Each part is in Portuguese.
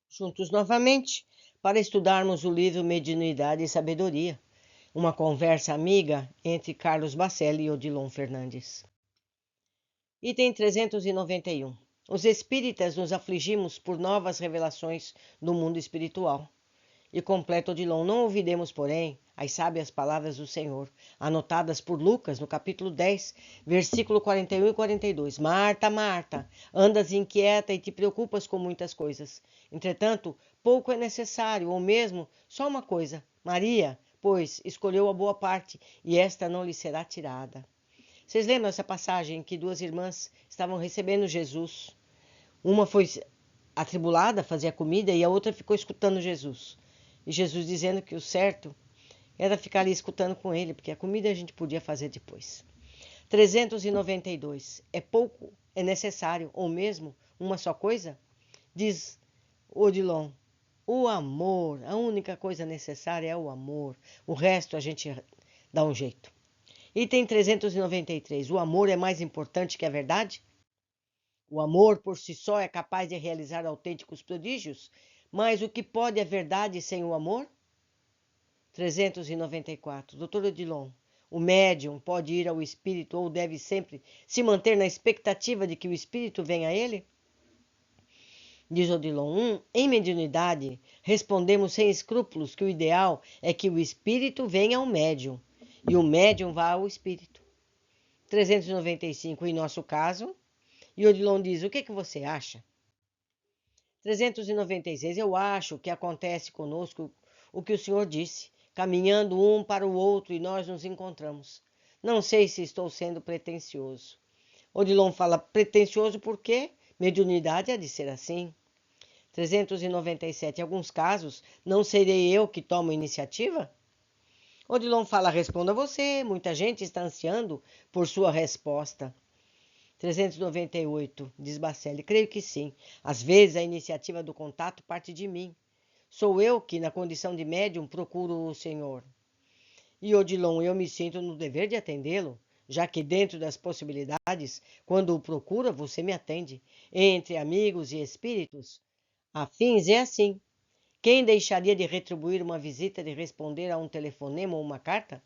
juntos novamente para estudarmos o livro Mediunidade e Sabedoria, uma conversa amiga entre Carlos Bacelli e Odilon Fernandes. Item 391. Os espíritas nos afligimos por novas revelações do mundo espiritual. E completa Odilon: não ouviremos, porém, as sábias palavras do Senhor, anotadas por Lucas no capítulo 10, versículo 41 e 42. Marta, Marta, andas inquieta e te preocupas com muitas coisas. Entretanto, pouco é necessário, ou mesmo só uma coisa. Maria, pois, escolheu a boa parte, e esta não lhe será tirada. Vocês lembram essa passagem em que duas irmãs estavam recebendo Jesus? Uma foi atribulada, fazia comida, e a outra ficou escutando Jesus. E Jesus dizendo que o certo era ficar ali escutando com ele, porque a comida a gente podia fazer depois. 392. É pouco, é necessário, ou mesmo uma só coisa? Diz Odilon. O amor, a única coisa necessária é o amor. O resto a gente dá um jeito. Item 393. O amor é mais importante que a verdade? O amor por si só é capaz de realizar autênticos prodígios, mas o que pode a verdade sem o amor? 394. Doutor Odilon, o médium pode ir ao espírito ou deve sempre se manter na expectativa de que o espírito venha a ele? Diz Odilon, em mediunidade, respondemos sem escrúpulos que o ideal é que o espírito venha ao médium e o médium vá ao espírito. 395, em nosso caso. E Odilon diz, o que você acha? 396, eu acho que acontece conosco o que o senhor disse, caminhando um para o outro e nós nos encontramos. Não sei se estou sendo pretensioso. Odilon fala pretensioso porque mediunidade há de ser assim. 397, em alguns casos, não serei eu que tomo a iniciativa? Odilon fala, responda você, muita gente está ansiando por sua resposta. 398, diz Bacelli, creio que sim. Às vezes a iniciativa do contato parte de mim. Sou eu que, na condição de médium, procuro o Senhor. E Odilon, eu me sinto no dever de atendê-lo, já que dentro das possibilidades, quando o procura, você me atende. Entre amigos e espíritos afins é assim. Quem deixaria de retribuir uma visita, de responder a um telefonema ou uma carta?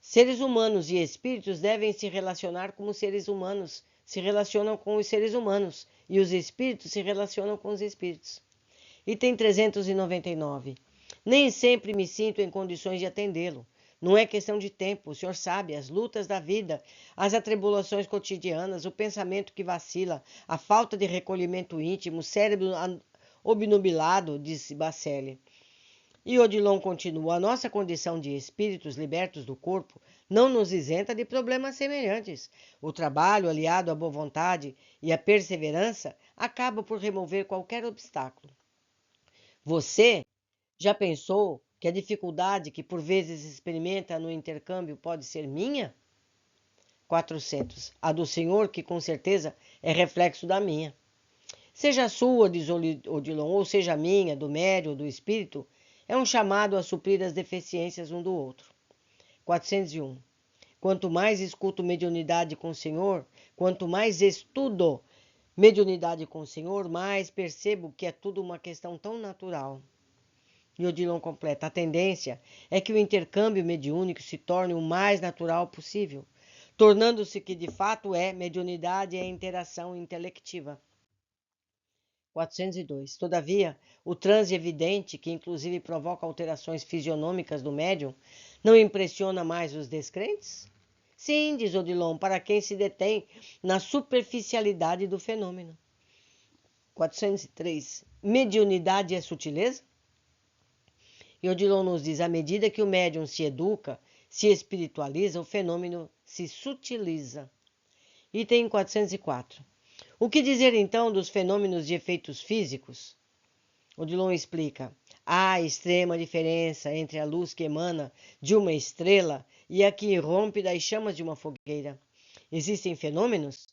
Seres humanos e espíritos devem se relacionar como seres humanos se relacionam com os seres humanos, e os espíritos se relacionam com os espíritos. Item 399. Nem sempre me sinto em condições de atendê-lo. Não é questão de tempo, o senhor sabe, as lutas da vida, as atribulações cotidianas, o pensamento que vacila, a falta de recolhimento íntimo, o cérebro obnubilado, disse Bacelli. E Odilon continua, a nossa condição de espíritos libertos do corpo não nos isenta de problemas semelhantes. O trabalho, aliado à boa vontade e à perseverança, acaba por remover qualquer obstáculo. Você já pensou que a dificuldade que por vezes experimenta no intercâmbio pode ser minha? 400. A do senhor, que com certeza é reflexo da minha. Seja a sua, diz Odilon, ou seja a minha, do médium ou do espírito, é um chamado a suprir as deficiências um do outro. 401. Quanto mais escuto mediunidade com o Senhor, quanto mais estudo mediunidade com o Senhor, mais percebo que é tudo uma questão tão natural. E Odilon completa, a tendência é que o intercâmbio mediúnico se torne o mais natural possível, tornando-se que de fato é, mediunidade é interação intelectiva. 402. Todavia, o transe evidente, que inclusive provoca alterações fisionômicas do médium, não impressiona mais os descrentes? Sim, diz Odilon, para quem se detém na superficialidade do fenômeno. 403. Mediunidade é sutileza? E Odilon nos diz, à medida que o médium se educa, se espiritualiza, o fenômeno se sutiliza. Item 404. O que dizer então dos fenômenos de efeitos físicos? Odilon explica. Há extrema diferença entre a luz que emana de uma estrela e a que irrompe das chamas de uma fogueira. Existem fenômenos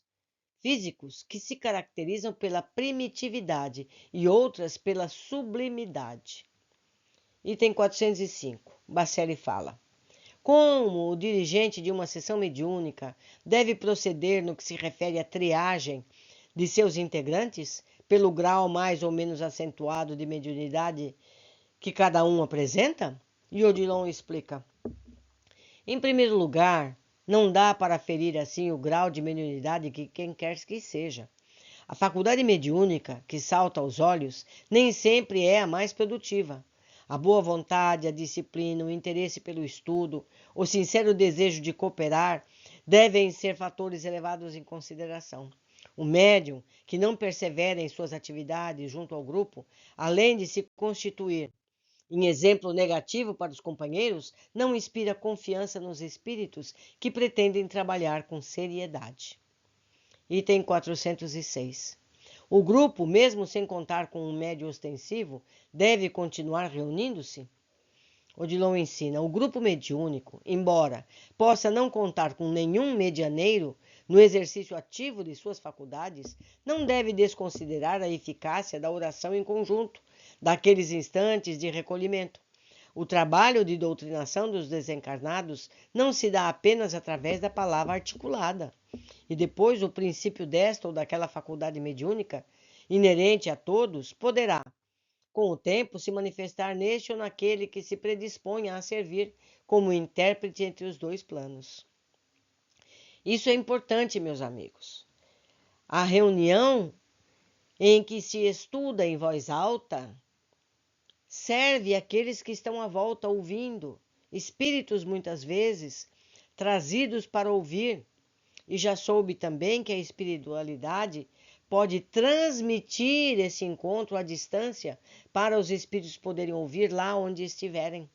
físicos que se caracterizam pela primitividade e outras pela sublimidade. Item 405. Bacelli fala. Como o dirigente de uma sessão mediúnica deve proceder no que se refere à triagem de seus integrantes, pelo grau mais ou menos acentuado de mediunidade que cada um apresenta? E Odilon explica. Em primeiro lugar, não dá para aferir assim o grau de mediunidade que quem quer que seja. A faculdade mediúnica, que salta aos olhos, nem sempre é a mais produtiva. A boa vontade, a disciplina, o interesse pelo estudo, o sincero desejo de cooperar devem ser fatores elevados em consideração. O médium que não persevera em suas atividades junto ao grupo, além de se constituir em exemplo negativo para os companheiros, não inspira confiança nos espíritos que pretendem trabalhar com seriedade. Item 406. O grupo, mesmo sem contar com um médium ostensivo, deve continuar reunindo-se? Odilon ensina, o grupo mediúnico, embora possa não contar com nenhum medianeiro no exercício ativo de suas faculdades, não deve desconsiderar a eficácia da oração em conjunto, daqueles instantes de recolhimento. O trabalho de doutrinação dos desencarnados não se dá apenas através da palavra articulada, e depois o princípio desta ou daquela faculdade mediúnica, inerente a todos, poderá, com o tempo, se manifestar neste ou naquele que se predispõe a servir como intérprete entre os dois planos. Isso é importante, meus amigos. A reunião em que se estuda em voz alta serve àqueles que estão à volta ouvindo, espíritos muitas vezes trazidos para ouvir. E já soube também que a espiritualidade pode transmitir esse encontro à distância para os espíritos poderem ouvir lá onde estiverem.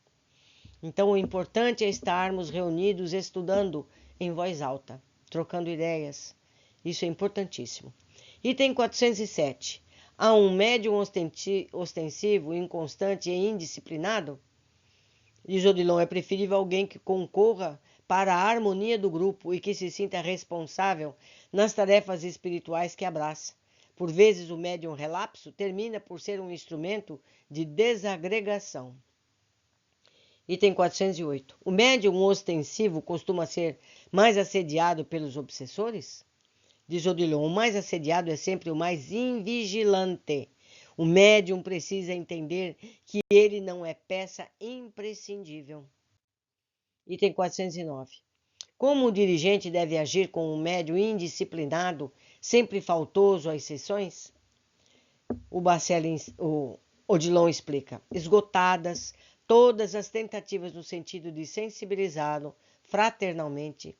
Então, o importante é estarmos reunidos estudando em voz alta, trocando ideias. Isso é importantíssimo. Item 407. Há um médium ostensivo, inconstante e indisciplinado? Diz Odilon, é preferível alguém que concorra para a harmonia do grupo e que se sinta responsável nas tarefas espirituais que abraça. Por vezes, o médium relapso termina por ser um instrumento de desagregação. Item 408. O médium ostensivo costuma ser mais assediado pelos obsessores? Diz Odilon, o mais assediado é sempre o mais invigilante. O médium precisa entender que ele não é peça imprescindível. Item 409. Como o dirigente deve agir com um médium indisciplinado, sempre faltoso às sessões? O Odilon explica. Esgotadas todas as tentativas no sentido de sensibilizá-lo fraternalmente,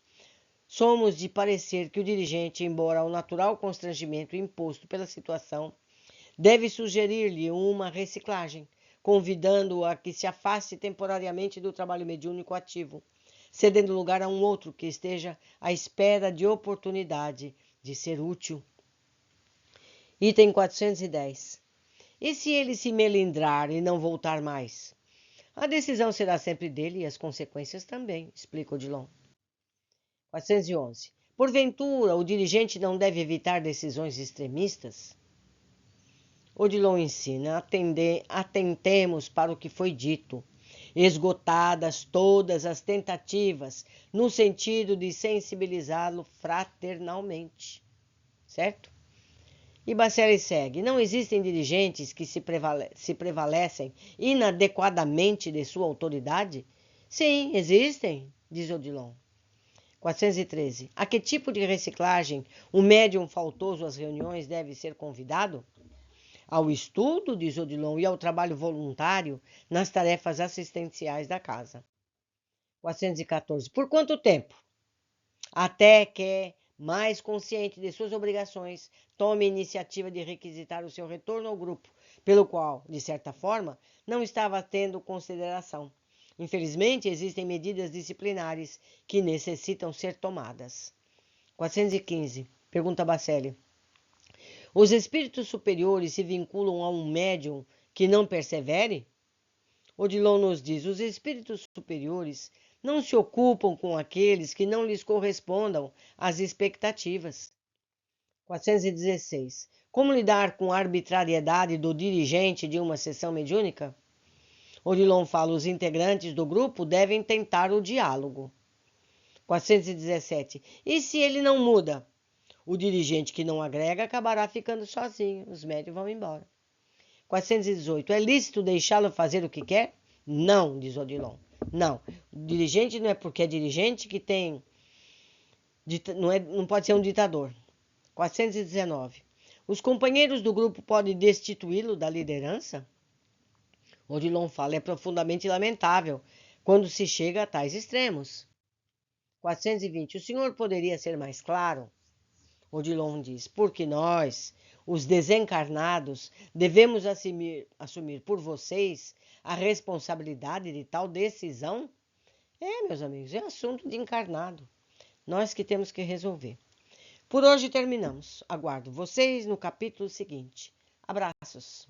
somos de parecer que o dirigente, embora ao natural constrangimento imposto pela situação, deve sugerir-lhe uma reciclagem, convidando-o a que se afaste temporariamente do trabalho mediúnico ativo, cedendo lugar a um outro que esteja à espera de oportunidade de ser útil. Item 410. E se ele se melindrar e não voltar mais? A decisão será sempre dele e as consequências também, explica Odilon. 411. Porventura, o dirigente não deve evitar decisões extremistas? Odilon ensina, atentemos para o que foi dito, esgotadas todas as tentativas no sentido de sensibilizá-lo fraternalmente. Certo? E Bacelli segue, não existem dirigentes que se prevalecem inadequadamente de sua autoridade? Sim, existem, diz Odilon. 413. A que tipo de reciclagem o médium faltoso às reuniões deve ser convidado? Ao estudo, diz Odilon, e ao trabalho voluntário nas tarefas assistenciais da casa. 414. Por quanto tempo? Até que, mais consciente de suas obrigações, tome a iniciativa de requisitar o seu retorno ao grupo, pelo qual, de certa forma, não estava tendo consideração. Infelizmente, existem medidas disciplinares que necessitam ser tomadas. 415. Pergunta Bacelli. Os espíritos superiores se vinculam a um médium que não persevere? Odilon nos diz, os espíritos superiores não se ocupam com aqueles que não lhes correspondam às expectativas. 416. Como lidar com a arbitrariedade do dirigente de uma sessão mediúnica? Odilon fala, os integrantes do grupo devem tentar o diálogo. 417. E se ele não muda? O dirigente que não agrega acabará ficando sozinho. Os médios vão embora. 418. É lícito deixá-lo fazer o que quer? Não, diz Odilon. Não. O dirigente não é porque é dirigente que tem... Não pode ser um ditador. 419. Os companheiros do grupo podem destituí-lo da liderança? Odilon fala, é profundamente lamentável quando se chega a tais extremos. 420. O senhor poderia ser mais claro? Odilon diz, porque nós, os desencarnados, devemos assumir por vocês a responsabilidade de tal decisão? Meus amigos, é assunto de encarnado. Nós que temos que resolver. Por hoje terminamos. Aguardo vocês no capítulo seguinte. Abraços.